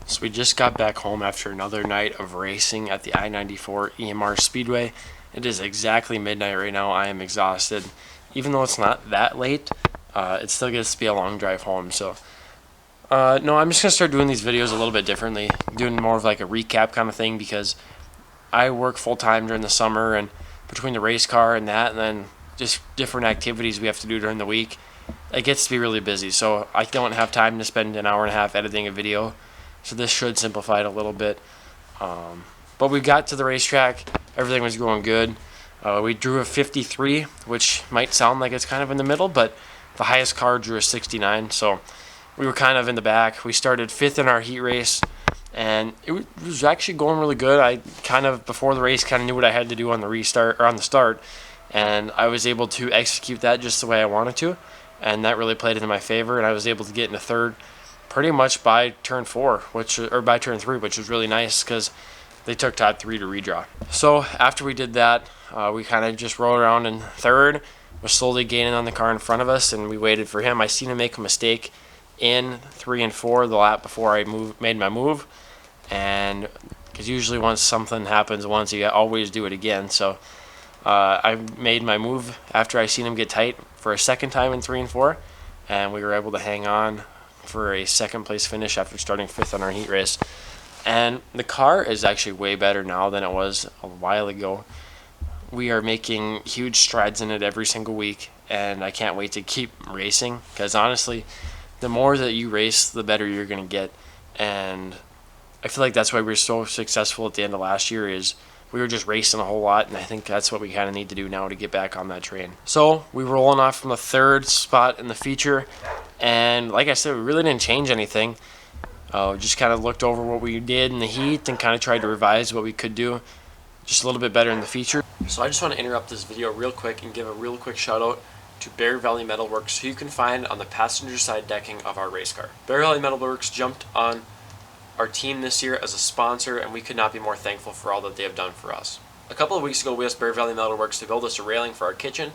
So we just got back home after another night of racing at the I-94 EMR Speedway. It is exactly midnight right now. I am exhausted. Even though it's not that late, it still gets to be a long drive home. So no, I'm just going to start doing these videos a little bit differently, doing more of like a recap kind of thing, because I work full-time during the summer, and between the race car and that, and then just different activities we have to do during the week, it gets to be really busy. So I don't have time to spend an hour and a half editing a video. So this should simplify it a little bit. But we got to the racetrack. Everything was going good. We drew a 53, which might sound like it's kind of in the middle, but the highest car drew a 69. So we were kind of in the back. We started 5th in our heat race, and it was actually going really good. I kind of, before the race, kind of knew what I had to do on the restart or on the start, and I was able to execute that just the way I wanted to, and that really played into my favor. And I was able to get into 3rd pretty much by turn 4, by turn 3, which was really nice because they took top 3 to redraw. So after we did that, we kind of just rolled around in 3rd, was slowly gaining on the car in front of us, and we waited for him. I seen him make a mistake in 3 and 4 the lap before I made my move, and because usually once something happens once, you always do it again. So I made my move after I seen him get tight for a 2nd time in 3 and 4, and we were able to hang on for a 2nd place finish after starting 5th on our heat race. And the car is actually way better now than it was a while ago. We are making huge strides in it every single week, and I can't wait to keep racing, because honestly, the more that you race, the better you're going to get. And I feel like that's why we were so successful at the end of last year, is we were just racing a whole lot, and I think that's what we kind of need to do now to get back on that train. So we were rolling off from the 3rd spot in the feature, and like I said, we really didn't change anything. Just kind of looked over what we did in the heat and kind of tried to revise what we could do just a little bit better in the feature. So I just want to interrupt this video real quick and give a real quick shout out to Bear Valley Metalworks, who you can find on the passenger side decking of our race car. Bear Valley Metalworks jumped on our team this year as a sponsor, and we could not be more thankful for all that they have done for us. A couple of weeks ago, we asked Bear Valley Metalworks to build us a railing for our kitchen,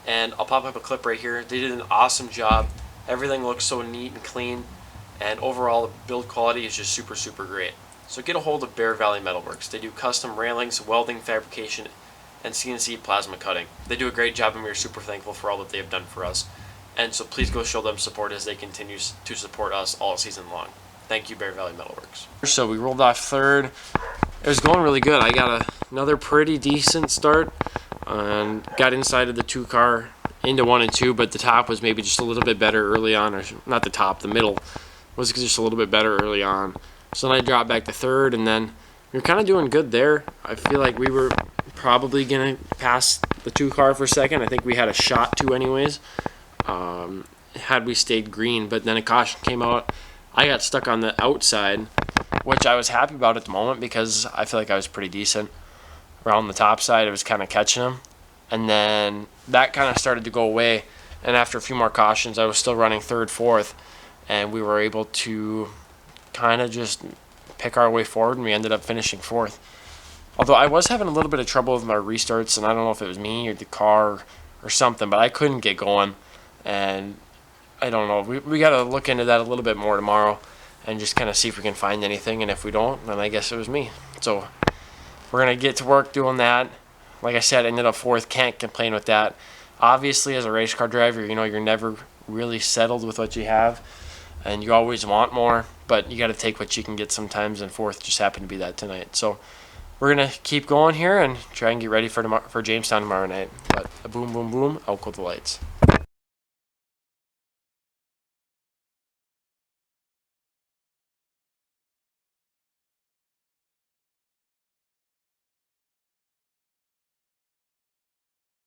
and I'll pop up a clip right here. They did an awesome job. Everything looks so neat and clean, and overall the build quality is just super, super great. So get a hold of Bear Valley Metalworks. They do custom railings, welding, fabrication, and CNC plasma cutting. They do a great job, and we are super thankful for all that they have done for us. And so please go show them support as they continue to support us all season long. Thank you, Bear Valley Metalworks. So we rolled off 3rd. It was going really good. I got another pretty decent start and got inside of the 2 car into 1 and 2, but the top was maybe just a little bit better early on, or not the top, the middle was just a little bit better early on. So then I dropped back to 3rd, and then we were kind of doing good there. I feel like we were probably going to pass the 2 car for 2nd. I think we had a shot to anyways, had we stayed green, but then a caution came out. I got stuck on the outside, which I was happy about at the moment because I feel like I was pretty decent. Around the top side, I was kind of catching them. And then that kind of started to go away. And after a few more cautions, I was still running 3rd, 4th. And we were able to kind of just pick our way forward, and we ended up finishing 4th. Although I was having a little bit of trouble with my restarts, and I don't know if it was me or the car or something, but I couldn't get going. And I don't know. We got to look into that a little bit more tomorrow and just kind of see if we can find anything. And if we don't, then I guess it was me. So we're going to get to work doing that. Like I said, I ended up 4th. Can't complain with that. Obviously, as a race car driver, you know, you're never really settled with what you have, and you always want more, but you got to take what you can get sometimes, and 4th just happened to be that tonight. So we're going to keep going here and try and get ready for Jamestown tomorrow night. But boom, boom, boom, out go the lights.